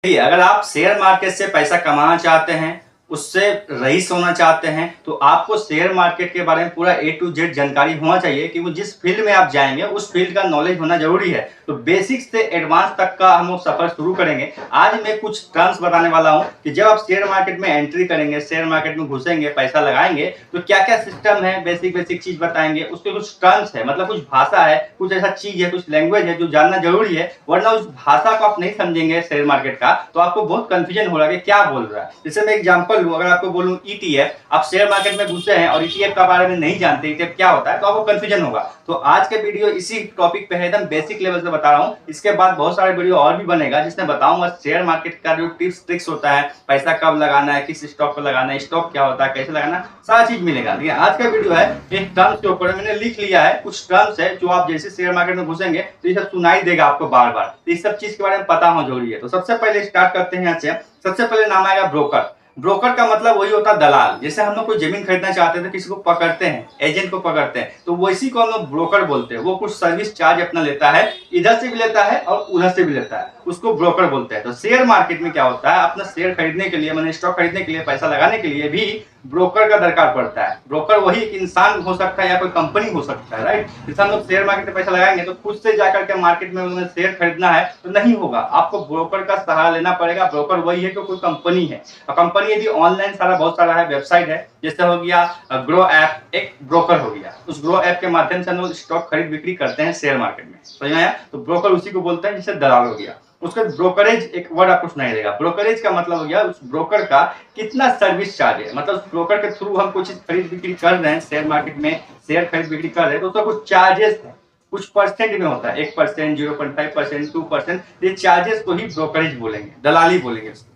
देखिए, अगर आप शेयर मार्केट से पैसा कमाना चाहते हैं, उससे रईस होना चाहते हैं, तो आपको शेयर मार्केट के बारे में पूरा ए टू जेड जानकारी होना चाहिए कि वो जिस फील्ड में आप जाएँगे, उस फील्ड का नॉलेज होना ज़रूरी है। तो बेसिक से एडवांस तक का हम लोग सफ़र शुरू करेंगे। आज मैं कुछ टर्म्स बताने वाला हूँ कि जब आप शेयर मार्केट में एंट्री करेंगे, शेयर मार्केट में घुसेंगे, पैसा लगाएँगे, तो क्या-क्या सिस्टम है, बेसिक-बेसिक चीज़ बताएँगे। उसके कुछ टर्म्स है, मतलब कुछ भाषा है, कुछ ऐसा चीज़ है, कुछ लैंग्वेज है जो जानना ज़रूरी है, वरना उस भाषा को आप नहीं समझेंगे शेयर मार्केट का, तो आपको बहुत कन्फ्यूजन होगा कि क्या बोल रहा है। जैसे मैं एग्जांपल लूँ, अगर आपको बोलूँ ईटीएफ, आप शेयर मार्केट में घुसे हैं और ईटीएफ के बारे में नहीं जानते, ईटीएफ क्या होता है, तो आपको कन्फ्यूजन होगा। तो आज के वीडियो इसी टॉपिक पे है, एकदम बेसिक लेवल से बता रहा हूँ। इसके बाद बहुत सारे वीडियो और भी बनेगा जिसमें बताऊंगा शेयर मार्केट का जो टिप्स ट्रिक्स होता है, पैसा कब लगाना है, किस स्टॉक पर लगाना है, स्टॉक क्या होता है, कैसे लगाना, सारा चीज मिलेगा। ठीक है, आज का वीडियो है एक टर्म्स के ऊपर, मैंने लिख लिया है कुछ टर्म्स है जो आप जैसे शेयर मार्केट में घुसेंगे तो ये सब सुनाई देगा आपको बार बार। तो इस सब चीज के बारे में पता होना जरूरी है। तो सबसे पहले स्टार्ट करते हैं यहाँ से। सबसे पहले नाम आएगा ब्रोकर। ब्रोकर का मतलब वही होता है दलाल। जैसे हम लोग कोई जमीन खरीदना चाहते हैं तो किसी को पकड़ते हैं, एजेंट को पकड़ते हैं, तो वैसी को हम लोग ब्रोकर बोलते हैं। वो कुछ सर्विस चार्ज अपना लेता है, इधर से भी लेता है और उधर से भी लेता है, उसको ब्रोकर बोलते हैं। तो शेयर मार्केट में क्या होता है, अपना शेयर खरीदने के लिए, मैंने स्टॉक खरीदने के लिए, पैसा लगाने के लिए भी ब्रोकर का दरकार पड़ता है। ब्रोकर वही एक इंसान हो सकता है या कोई कंपनी हो सकता है, राइट। जैसे हम लोग शेयर मार्केट में पैसा लगाएंगे तो खुद से जाकर के मार्केट में उन्हें शेयर खरीदना है तो नहीं होगा, आपको ब्रोकर का सहारा लेना पड़ेगा। ब्रोकर वही है कि कोई कंपनी है, और कंपनी यदि ऑनलाइन सारा बहुत सारा है, वेबसाइट है, जैसे हो गया ग्रो ऐप, एक ब्रोकर हो गया। उस ग्रो ऐप के माध्यम से हम लोग स्टॉक खरीद बिक्री करते हैं शेयर मार्केट में, समझ में आया। तो ब्रोकर उसी को बोलते हैं, जिससे दलाल हो गया। उसका ब्रोकरेज एक वर्ड आपको सुनाई देगा। ब्रोकरेज का मतलब हो गया उस ब्रोकर का कितना सर्विस चार्ज है, मतलब उस ब्रोकर के थ्रू हम कुछ खरीद बिक्री कर रहे हैं शेयर मार्केट में, शेयर खरीद बिक्री कर रहे हैं, तो उसका कुछ चार्जेस है, कुछ परसेंट में होता है, 1%, 0.5%, 2%। ये चार्जेस को ही ब्रोकरेज बोलेंगे, दलाली बोलेंगे उसको।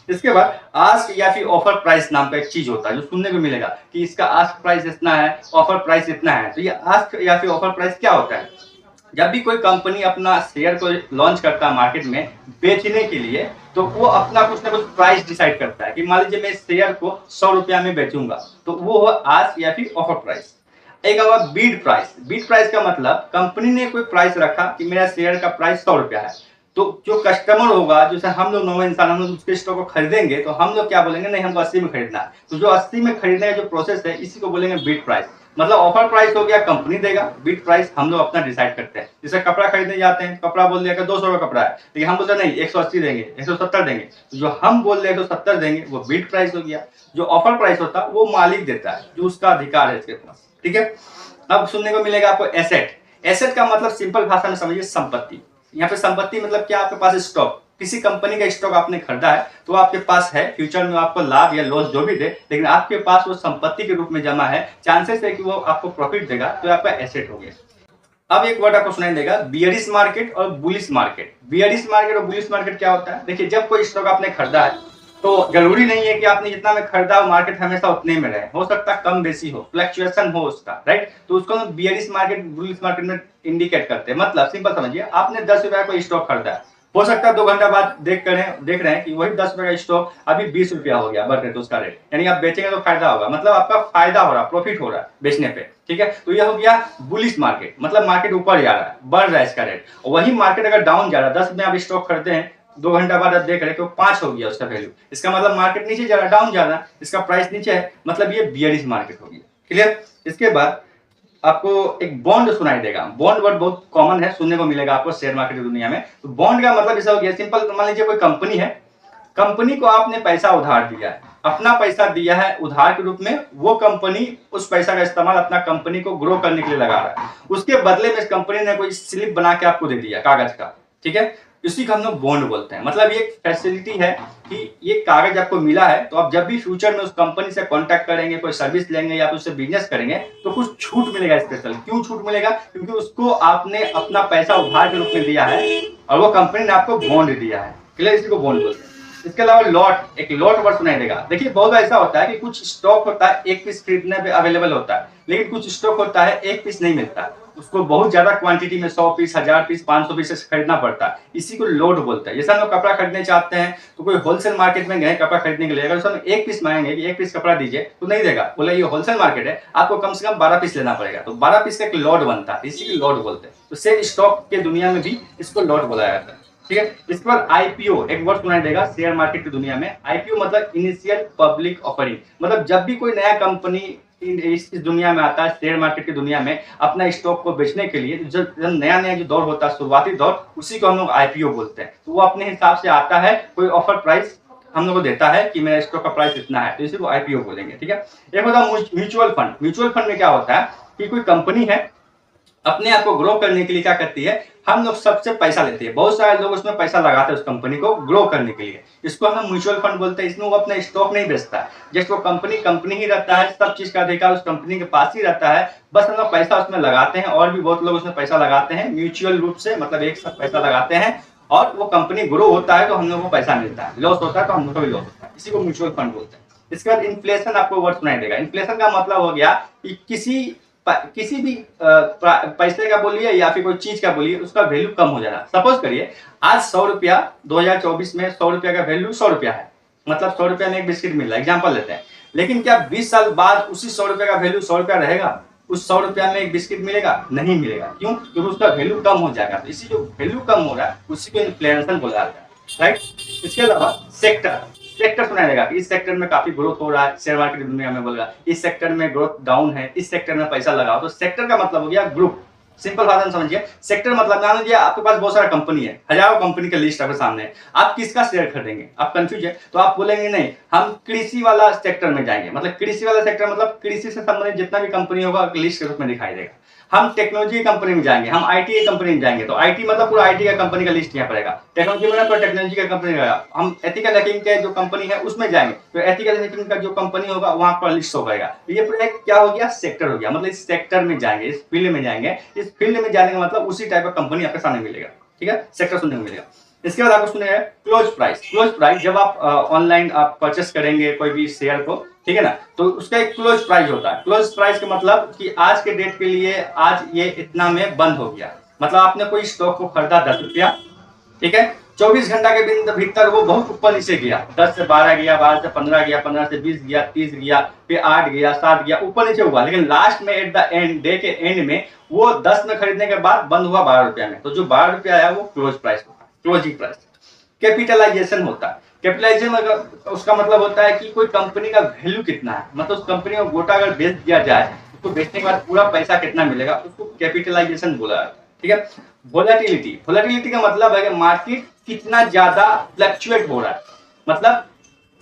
इसके बाद आस्क या फिर ऑफर प्राइस नाम का एक चीज होता है जो सुनने को मिलेगा कि इसका आस्क प्राइस इतना है, ऑफर प्राइस इतना है। तो ये आस्क या फिर ऑफर प्राइस क्या होता है, जब भी कोई कंपनी अपना शेयर को लॉन्च करता है मार्केट में बेचने के लिए, तो वो अपना कुछ ना कुछ प्राइस डिसाइड करता है कि मान लीजिए मैं शेयर को 100 रुपया में बेचूंगा, तो वो हो आस्क या फिर ऑफर प्राइस। एक होगा बीड प्राइस। बीड प्राइस का मतलब कंपनी ने कोई प्राइस रखा कि मेरा शेयर का प्राइस 100 रुपया है, तो जो कस्टमर होगा, जैसे हम लोग नॉर्मल इंसान, हम लोग उसके स्टॉक को खरीदेंगे तो हम लोग क्या बोलेंगे, नहीं हमको 80 में खरीदना है। तो जो 80 में खरीदने का जो प्रोसेस है, इसी को बोलेंगे बीड प्राइस। मतलब ऑफर प्राइस हो गया कंपनी देगा, बीट प्राइस हम लोग अपना डिसाइड करते हैं। जैसे कपड़ा खरीदने जाते हैं, कपड़ा बोल दिया कि 200 का कपड़ा है, लेकिन हम बोलते हैं नहीं 180 देंगे, 170 देंगे। तो जो हम बोल रहे हैं 170 देंगे वो बीट प्राइस हो गया। जो ऑफर प्राइस होता है वो मालिक देता है, जो उसका अधिकार है इसके पास। ठीक है, अब सुनने को मिलेगा आपको एसेट। एसेट का मतलब सिंपल भाषा में समझिए संपत्ति। यहाँ पे संपत्ति मतलब क्या, आपके पास स्टॉक, किसी कंपनी का स्टॉक आपने खरीदा है तो आपके पास है, फ्यूचर में आपको लाभ या लॉस जो भी दे, लेकिन आपके पास वो संपत्ति के रूप में जमा है, चांसेस है कि वो आपको प्रॉफिट देगा, तो आपका एसेट हो गया। अब एक वर्ड आपको सुनाई देगा, बियरिश मार्केट और बुलिश मार्केट। बियरिश मार्केट और बुलिश मार्केट क्या होता है, देखिए जब कोई स्टॉक आपने खरीदा है तो जरूरी नहीं है कि आपने जितना में खरीदा हो मार्केट हमेशा उतने में रहे, हो सकता है कम बेसी हो, फ्लक्चुएशन हो उसका, राइट। तो उसको हम बियरिश मार्केट बुलिश मार्केट में इंडिकेट करते हैं। मतलब सिंपल समझिए, आपने 10 रुपया कोई स्टॉक खरीदा है, हो सकता है 2 घंटा बाद देख रहे हैं कि वही 10 रुपए का स्टॉक अभी 20 रुपया हो गया, बढ़ रहे तो उसका रेट, यानी आप बेचेंगे तो फायदा होगा, मतलब आपका फायदा हो रहा है, प्रॉफिट हो रहा है बेचने पे। ठीक है, तो यह हो गया बुलिश मार्केट, मतलब मार्केट ऊपर जा रहा है, बढ़ रहा है इसका रेट। वही मार्केट अगर डाउन जा रहा है, 10 में आप स्टॉक खरीदते हैं, 2 घंटा बाद आप देख रहे हैं कि 5 हो गया उसका वैल्यू, इसका मतलब मार्केट नीचे जा रहा है, डाउन जा रहा है, इसका प्राइस नीचे है, मतलब ये बियरिश मार्केट हो गया। क्लियर। इसके बाद आपको एक बॉन्ड सुनाई देगा। बॉन्ड वर्ड बहुत कॉमन है, सुनने को मिलेगा आपको शेयर मार्केट की दुनिया में। तो बॉन्ड का मतलब ऐसा हो गया, सिंपल मान लीजिए कोई कंपनी है, कंपनी को आपने पैसा उधार दिया है, अपना पैसा दिया है उधार के रूप में, वो कंपनी उस पैसा का इस्तेमाल अपना कंपनी को ग्रो करने के लिए लगा रहा है, उसके बदले में इस कंपनी ने कोई स्लिप बना के आपको दे दिया कागज का। ठीक है, इसी को हम लोग बॉन्ड बोलते हैं। मतलब ये फैसिलिटी है कि ये कागज आपको मिला है, तो आप जब भी फ्यूचर में उस कंपनी से कांटेक्ट करेंगे, कोई सर्विस लेंगे या उससे बिजनेस करेंगे, तो कुछ छूट मिलेगा स्पेशल। क्यों छूट मिलेगा, क्योंकि उसको आपने अपना पैसा उधार के रूप में दिया है और वो कंपनी ने आपको बॉन्ड दिया है। क्लियर, इसी को बॉन्ड बोलते हैं। इसके अलावा लॉट, एक लॉट वर्ड सुनाई देगा। देखिए बहुत ऐसा होता है कि कुछ स्टॉक होता है एक पीस खरीदने पे अवेलेबल होता है, लेकिन कुछ स्टॉक होता है एक पीस नहीं मिलता, उसको बहुत ज्यादा क्वांटिटी में 100 पीस, 1000 पीस, 500 पीस खरीदना पड़ता है। इसी को लोड बोलते हैं। जैसे हम लोग कपड़ा खरीदने चाहते हैं तो कोई होलसेल मार्केट में गए कपड़ा खरीदने के लिए, अगर उसमें एक पीस मांगेंगे कि एक पीस कपड़ा दीजिए, तो नहीं देगा, बोले ये होलसेल मार्केट है, आपको कम से कम 12 पीस लेना पड़ेगा, तो 12 पीस का एक लॉट बनता है, इसी को लॉट बोलते हैं। तो सेम स्टॉक के दुनिया में भी इसको लॉट बोला जाता है। ठीक है। इसके बाद आईपीओ, एक वर्ड सुनाई देगा शेयर मार्केट की दुनिया में। आईपीओ मतलब इनिशियल पब्लिक ऑफरिंग, मतलब जब भी कोई नया कंपनी इस दुनिया में आता है, शेयर मार्केट की दुनिया में अपना स्टॉक को बेचने के लिए, जब नया नया जो दौर होता है, शुरुआती दौर, उसी को हम लोग आईपीओ बोलते हैं। तो वो अपने हिसाब से आता है, कोई ऑफर प्राइस हम लोग को देता है कि मेरा स्टॉक का प्राइस इतना है, तो इसी को आईपीओ बोलेंगे। ठीक है। एक होता है म्यूचुअल फंड। म्यूचुअल फंड में क्या होता है कि कोई कंपनी है, अपने आप को ग्रो करने के लिए क्या करती है, हम लोग सबसे पैसा लेते हैं, बहुत सारे लोग उसमें पैसा लगाते हैं उस कंपनी को ग्रो करने के लिए, इसको हम म्यूचुअल फंड बोलते हैं। इसमें वो अपना स्टॉक नहीं बेचता है, जस्ट वो कंपनी कंपनी ही रहता है, सब चीज का अधिकार उस कंपनी के पास ही रहता है, बस हम लोग पैसा उसमें लगाते हैं। और भी बहुत लोग उसमें पैसा लगाते हैं म्यूचुअल रूप से, मतलब एक साथ पैसा लगाते हैं, और वो कंपनी ग्रो होता है तो हम लोग को पैसा मिलता है, लॉस होता है तो हम लोग को भी लॉस होता है, इसी को म्यूचुअल फंड बोलते हैं। इसके बाद इन्फ्लेशन, आपको वर्ड सुनाई देगा। इन्फ्लेशन का मतलब हो गया कि किसी भी पैसे का बोलिए या फिर कोई चीज का बोलिए, उसका वैल्यू कम हो जाना। सपोज करिए आज 100 रुपया, 2024 में 100 रुपया का वैल्यू 100 रुपया है, मतलब 100 रुपया में एक बिस्किट मिल रहा है, एग्जाम्पल लेते हैं। लेकिन क्या 20 साल बाद उसी 100 रुपया का वैल्यू 100 रुपया रहेगा? उस 100 रुपया में एक बिस्किट मिलेगा? नहीं मिलेगा। क्यों? क्योंकि उसका वैल्यू कम हो जाएगा। तो इसी जो वैल्यू कम हो रहा है उसी को इन्फ्लेशन बोला जाता है, राइट। इसके अलावा सेक्टर, सेक्टर सुनाया जाएगा कि इस सेक्टर में काफी ग्रोथ हो रहा है, शेयर मार्केट की दुनिया में बोलेगा इस सेक्टर में ग्रोथ डाउन है, इस सेक्टर में पैसा लगाओ। तो सेक्टर का मतलब हो गया ग्रुप। सिंपल भाषा में समझिए, सेक्टर मतलब मान लीजिए आपके पास बहुत सारा कंपनी है, हजारों कंपनी का लिस्ट आपके सामने है, आप किसका शेयर खरीदेंगे? आप कंफ्यूज है, तो आप बोलेंगे नहीं हम कृषि वाला सेक्टर में जाएंगे। मतलब कृषि वाला सेक्टर मतलब कृषि से संबंधित जितना भी कंपनी होगा लिस्ट के रूप में दिखाई देगा। हम टेक्नोलॉजी कंपनी में जाएंगे, हम आईटी कंपनी में जाएंगे, तो आईटी मतलब पूरा आईटी का कंपनी का लिस्ट यहाँ पड़ेगा। टेक्नोलॉजी में तो टेक्नोलॉजी का कंपनी रहेगा। हम एथिकल हैकिंग के जो कंपनी है उसमें जाएंगे, तो एथिकल हैकिंग का जो कंपनी होगा वहां पर लिस्ट हो जाएगा। तो ये पूरा एक क्या हो गया, सेक्टर हो गया। मतलब इस सेक्टर में जाएंगे, इस फील्ड में जाएंगे, इस फील्ड में जाने का मतलब उसी टाइप का कंपनी आपके सामने मिलेगा। ठीक है, सेक्टर सुनने को मिलेगा। इसके बाद आपको सुनेगा क्लोज प्राइस। क्लोज प्राइस जब आप ऑनलाइन आप परचेस करेंगे कोई भी शेयर को, ठीक है ना, तो उसका एक क्लोज प्राइस होता है। क्लोज प्राइस का मतलब कि आज के डेट के लिए आज ये इतना में बंद हो गया। मतलब आपने कोई स्टॉक को खरीदा 10 रुपया, ठीक है, 24 घंटा के भीतर वो बहुत ऊपर नीचे गया, 10 से 12 गया, 12 से 15 गया, 15 से 20 गया, 30 गया, फिर 8 गया, 7 गया, ऊपर नीचे हुआ। लेकिन लास्ट में एट द एंड, डे के एंड में वो 10 में खरीदने के बाद बंद हुआ 12 रुपया में। तो जो 12 रुपया आया वो क्लोज प्राइस होता है, क्लोजिंग प्राइस। कैपिटलाइजेशन होता है। कैपिटलाइजेशन अगर उसका मतलब होता है कि कोई कंपनी का वैल्यू कितना है, मतलब उस कंपनी को गोटा अगर बेच दिया जाए, उसको बेचने के बाद पूरा पैसा कितना मिलेगा, उसको कैपिटलाइजेशन बोला जाता है। ठीक है। वोलेटिलिटी, वोलेटिलिटी का मतलब है कि मार्केट कितना ज्यादा फ्लक्चुएट हो रहा है। मतलब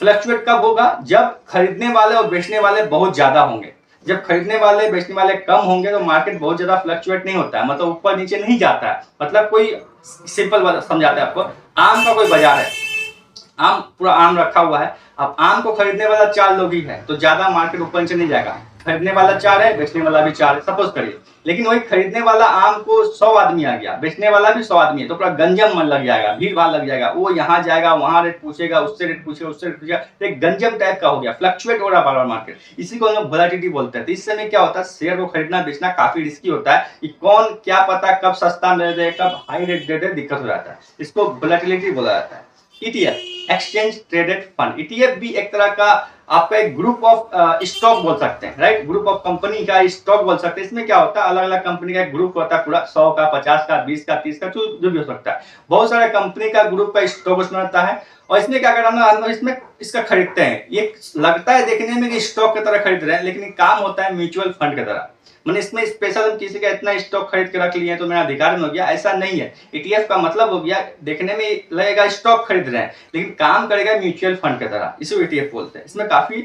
फ्लक्चुएट कब होगा? जब खरीदने वाले और बेचने वाले बहुत ज्यादा होंगे। जब खरीदने वाले बेचने वाले कम होंगे तो मार्केट बहुत ज्यादा फ्लक्चुएट नहीं होता है, मतलब ऊपर नीचे नहीं जाता है। मतलब कोई सिंपल समझाते हैं आपको, आम का कोई बाजार है, आम पूरा आम रखा हुआ है, अब आम को खरीदने वाला 4 लोग ही है, तो ज्यादा मार्केट ऊपर नीचे नहीं जाएगा। खरीदने वाला 4 है, बेचने वाला भी 4 है, सपोज करिए। लेकिन वही खरीदने वाला आम को 100 आदमी आ गया, बेचने वाला भी 100 आदमी है, तो पूरा गंजम मन लग जाएगा, भीड़ भाड़ लग जाएगा। वो यहाँ जाएगा, वहां रेट पूछेगा, उससे रेट पूछेगा, उससे रेट पूछेगा, तो एक गंजम टाइप का हो गया, फ्लक्चुएट हो रहा है बार-बार मार्केट। इसी को हम लोग वोलेटिलिटी बोलते हैं। तो इस समय क्या होता है, शेयर को खरीदना बेचना काफी रिस्की होता है कि कौन क्या पता कब सस्ता दे दे, कब हाई रेट दे दे, दिक्कत हो जाता है। इसको वोलेटिलिटी बोला जाता है। ETF, exchange traded fund. ETF भी एक तरह का आपका एक ग्रुप ऑफ स्टॉक बोल सकते हैं, राइट, ग्रुप ऑफ कंपनी का स्टॉक बोल सकते हैं। इसमें क्या होता है, अलग अलग कंपनी का एक ग्रुप होता है, पूरा 100 का, 50 का, 20 का, 30 का, जो भी हो सकता है। बहुत सारे कंपनी का ग्रुप का स्टॉक उसमें रहता है। और इसमें क्या करना है, इसमें इसका खरीदते हैं। ये लगता है देखने में कि स्टॉक की तरह खरीद रहे हैं, लेकिन काम होता है म्यूचुअल फंड की तरह। मैंने इसमें स्पेशल हम किसी का इतना स्टॉक खरीद के रख लिए तो मेरा अधिकार में हो गया, ऐसा नहीं है। ईटीएफ का मतलब हो गया देखने में लगेगा स्टॉक खरीद रहे हैं, लेकिन काम करेगा म्यूचुअल फंड की तरह, इसे ईटीएफ बोलते हैं। इसमें काफी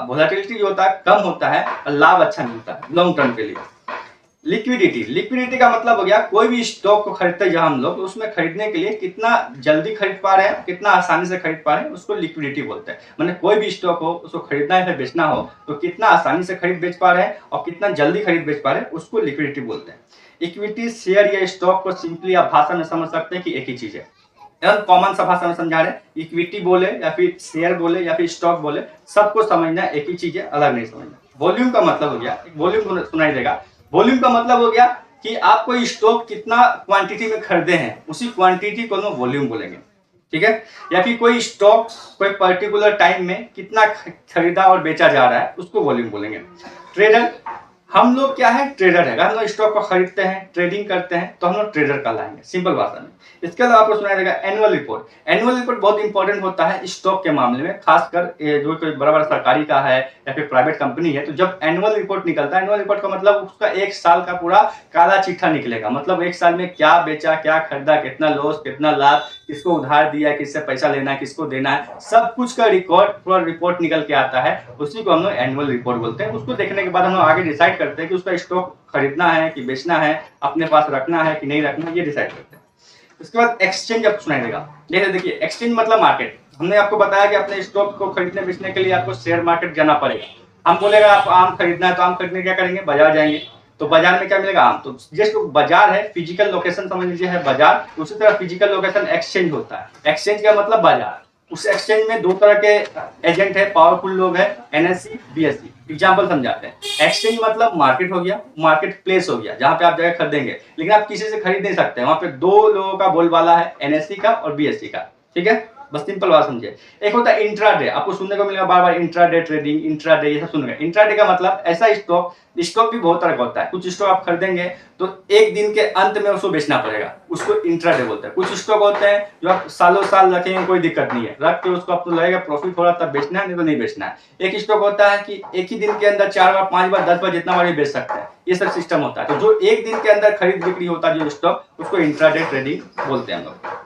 वोलेटिलिटी जो होता है कम होता है और लाभ अच्छा मिलता है लॉन्ग टर्म के लिए। लिक्विडिटी, लिक्विडिटी का मतलब हो गया कोई भी स्टॉक को खरीदते हैं हम लोग, उसमें खरीदने के लिए कितना जल्दी खरीद पा रहे हैं, कितना आसानी से खरीद पा रहे हैं, उसको लिक्विडिटी बोलते हैं। मतलब कोई भी स्टॉक हो, उसको खरीदना है बेचना हो, तो कितना आसानी से खरीद बेच पा रहे हैं और कितना जल्दी खरीद बेच पा रहे हैं, उसको लिक्विडिटी बोलते हैं। इक्विटी, शेयर या स्टॉक को सिंपली आप भाषा में समझ सकते हैं कि एक ही चीज है, एकदम कॉमन सा भाषा में समझा रहे हैं। इक्विटी बोले या फिर शेयर बोले या फिर स्टॉक बोले, सबको समझना एक ही चीज है, अलग नहीं समझना। वॉल्यूम का मतलब हो गया, वॉल्यूम सुनाई देगा। वॉल्यूम का मतलब हो गया कि आप कोई स्टॉक कितना क्वांटिटी में खरीदे हैं, उसी क्वांटिटी को हम वॉल्यूम बोलेंगे। ठीक है। या फिर कोई स्टॉक कोई पर्टिकुलर टाइम में कितना खरीदा और बेचा जा रहा है, उसको वॉल्यूम बोलेंगे। ट्रेडर हम लोग क्या है, ट्रेडर है। अगर हम लोग स्टॉक को खरीदते हैं, ट्रेडिंग करते हैं, तो हम लोग ट्रेडर कहलाएंगे, सिंपल भाषा में। इसके अलावा आपको सुनाया जाएगा एनुअल रिपोर्ट। एनुअल रिपोर्ट बहुत इंपॉर्टेंट होता है स्टॉक के मामले में, खासकर जो कोई बड़ा बड़ा सरकारी का है या फिर प्राइवेट कंपनी है, तो जब एनुअल रिपोर्ट निकलता है, एनुअल रिपोर्ट का मतलब उसका एक साल का पूरा काला चिट्ठा निकलेगा। मतलब एक साल में क्या बेचा, क्या खरीदा, कितना लॉस, कितना लाभ, किसको उधार दिया, किससे पैसा लेना है, किसको देना है, सब कुछ का रिकॉर्ड पूरा रिपोर्ट निकल के आता है। उसी को हम लोग एनुअल रिपोर्ट बोलते हैं। उसको देखने के बाद हम लोग आगे डिसाइड करते हैं कि उसका स्टॉक खरीदना है कि बेचना है, अपने पास रखना है कि नहीं रखना, ये डिसाइड करते हैं। उसके बाद एक्सचेंज अब सुनाई देगा। जैसे देखिए, एक्सचेंज मतलब मार्केट। हमने आपको बताया कि अपने स्टॉक को खरीदने बेचने के लिए आपको शेयर मार्केट जाना पड़ेगा। हम बोलेगा आप आम खरीदना है, तो आम खरीदने क्या करेंगे, बाजार जाएंगे। तो बाजार में क्या मिलेगा, आम। तो जस्ट बाजार है, फिजिकल लोकेशन समझ लीजिए है बाजार, उसी तरह फिजिकल लोकेशन एक्सचेंज होता है। एक्सचेंज का मतलब बाजार। उस एक्सचेंज में दो तरह के एजेंट है, पावरफुल लोग है, एनएससी, बीएससी। एग्जाम्पल समझाते हैं। एक्सचेंज मतलब मार्केट हो गया, मार्केट प्लेस हो गया, जहां पे आप जाकर खरीदेंगे, लेकिन आप किसी से खरीद नहीं सकते। वहां पे दो लोगों का बोलबाला है, एनएससी का और बीएससी का। ठीक है, बस सिंपल बात समझिए। एक होता है इंट्राडे, आपको सुनने को मिलेगा बार बार इंट्राडे ट्रेडिंग, इंट्राडे, ये सब सुनेंगे। इंट्राडे का मतलब ऐसा स्टॉक, स्टॉक भी बहुत तरह का होता है। कुछ स्टॉक आप खरीदेंगे तो एक दिन के अंत में उसको बेचना पड़ेगा, उसको इंट्राडे बोलते हैं। कुछ स्टॉक होते हैं जो आप सालों साल रखेंगे, कोई दिक्कत नहीं है, रख के उसको आपको लगेगा प्रॉफिट हो रहा तब बेचना है, नहीं तो नहीं बेचना है। एक स्टॉक होता है कि एक ही दिन के अंदर 4 बार, 5 बार, 10 बार, जितना बार भी बेच सकते हैं। ये सब सिस्टम होता है। तो जो एक दिन के अंदर खरीद बिक्री होता है जो स्टॉक, उसको इंट्राडे ट्रेडिंग बोलते हैं हम लोग।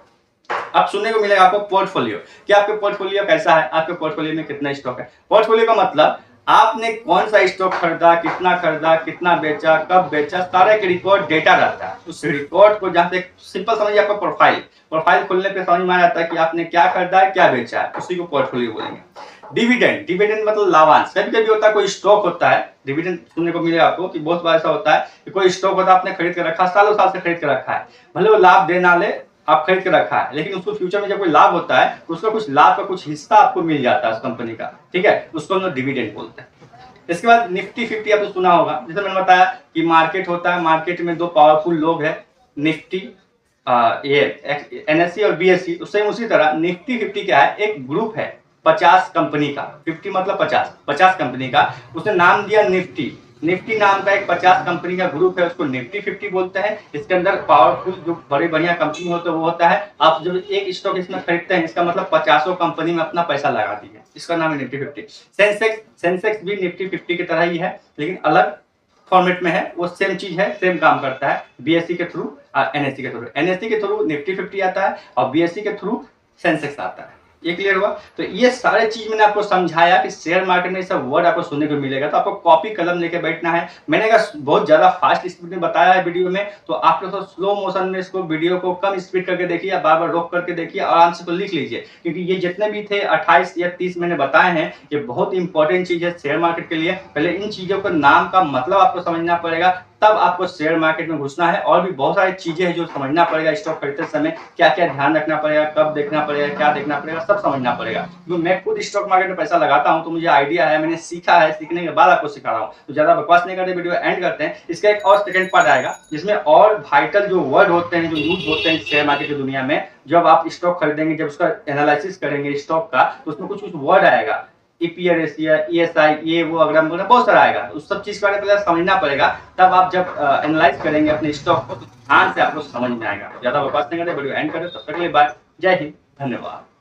अब सुनने को मिलेगा आपको पोर्टफोलियो, कि आपके पोर्टफोलियो कैसा है, आपके पोर्टफोलियो में कितना स्टॉक है। पोर्टफोलियो का मतलब आपने कौन सा स्टॉक खरीदा, कितना बेचा, कब बेचा, सारे के रिकॉर्ड डेटा रहता है। उस रिकॉर्ड को जहां से सिंपल समझिए, आपका प्रोफाइल, प्रोफाइल खोलने पे समझ में आ जाता है कि आपने क्या खरीदा है, क्या बेचा है, उसी को पोर्टफोलियो बोलेंगे। डिविडेंड, डिविडेंड मतलब लाभांश। कभी कभी होता है कोई स्टॉक होता है, डिविडेंड सुनने को मिलेगा आपको कि बहुत बार ऐसा होता है कि कोई स्टॉक होता है, आपने खरीद के रखा, सालों साल से खरीद के रखा है, भले वो लाभ दे ना ले, आप खरीद के रखा है, लेकिन उसको फ्यूचर में जब कोई लाभ होता है तो उसका कुछ लाभ का कुछ हिस्सा आपको मिल जाता है उस कंपनी का। ठीक है, उसको हम लोग डिविडेंड बोलते हैं। इसके बाद निफ्टी 50 आपने सुना होगा। जैसे मैंने बताया कि मार्केट होता है, मार्केट में दो पावरफुल लोग हैं, निफ्टी, ये एनएससी और बीएससी। सेम उसी तरह निफ्टी 50 क्या है, एक ग्रुप है 50 कंपनी का। 50 मतलब 50 कंपनी का, उसने नाम दिया निफ्टी। निफ्टी नाम का एक 50 कंपनी का ग्रुप है, उसको निफ्टी 50 बोलते हैं। इसके अंदर पावरफुल जो बड़ी बढ़िया कंपनी होते हैं वो होता है। आप जब एक स्टॉक इसमें खरीदते हैं, इसका मतलब 50 कंपनी में अपना पैसा लगा दीजिए, इसका नाम है निफ्टी 50। सेंसेक्स भी निफ्टी 50 की तरह ही है, लेकिन अलग फॉर्मेट में है। वो सेम चीज है, सेम काम करता है, बीएससी के थ्रू और एनएससी के थ्रू। एनएससी के थ्रू निफ्टी 50 आता है और बीएससी के थ्रू सेंसेक्स आता है। ये क्लियर हुआ। तो ये सारे चीज मैंने आपको समझाया कि शेयर मार्केट में सब वर्ड आपको सुनने को मिलेगा, तो आपको कॉपी कलम लेके बैठना है। मैंने कहा बहुत ज्यादा फास्ट स्पीड में बताया है वीडियो में, तो आप लोग तो स्लो मोशन में इसको वीडियो को कम स्पीड करके देखिए, बार बार रोक करके देखिए, आराम से लिख लीजिए, क्योंकि ये जितने भी थे 28 या 30 मैंने बताए हैं, ये बहुत इंपॉर्टेंट चीज है शेयर मार्केट के लिए। पहले इन चीजों का नाम का मतलब आपको समझना पड़ेगा, तब आपको शेयर मार्केट में घुसना है। और भी बहुत सारी चीजें हैं जो समझना पड़ेगा स्टॉक खरीदते समय, क्या क्या ध्यान रखना पड़ेगा, कब देखना पड़ेगा, क्या देखना पड़ेगा, सब समझना पड़ेगा। क्योंकि मैं खुद स्टॉक मार्केट में पैसा लगाता हूं, तो मुझे आइडिया है, मैंने सीखा है, सीखने के बाद आपको सिखा रहा हूं। तो ज्यादा बकवास नहीं करते, वीडियो एंड करते हैं। इसका एक और सेकंड पार्ट आएगा जिसमें और वाइटल जो वर्ड होते हैं, जो यूज होते हैं शेयर मार्केट की दुनिया में, जब आप स्टॉक खरीदेंगे, जब उसका एनालिसिस करेंगे स्टॉक का, तो उसमें कुछ कुछ वर्ड आएगा, ईपीआर रेशियो, ईएसआई, ये वो अग्रम बहुत सारा आएगा। उस सब चीज के बारे में पहले समझना पड़ेगा, तब आप जब एनालाइज करेंगे अपने स्टॉक को, तो ध्यान से आपको समझ में आएगा। ज्यादा बकवास नहीं करते, वीडियो एंड करें। तब तक के लिए बाय, जय हिंद, धन्यवाद।